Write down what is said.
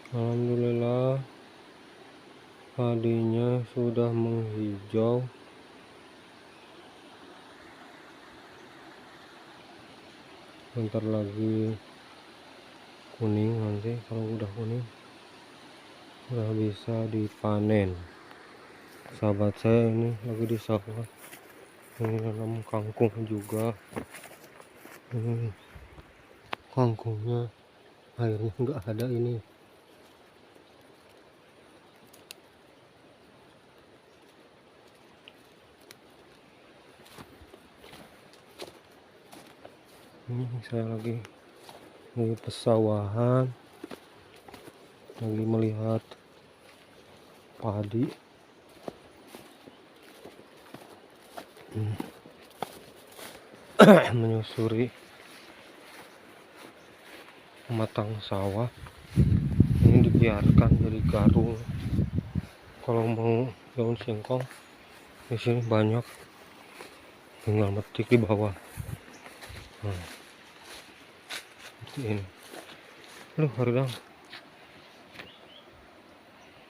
Alhamdulillah padinya sudah menghijau. Bentar lagi kuning, nanti kalau udah kuning udah bisa dipanen. Sahabat saya ini lagi di sawah, ini nanam kangkung juga. Ini kangkungnya airnya nggak ada ini. Ini saya lagi di pesawahan, lagi melihat padi. Menyusuri pematang sawah. Ini dibiarkan jadi garung. Kalau mau daun singkong di sini banyak, tinggal metik di bawah. Seperti ini. Aduh, hardang.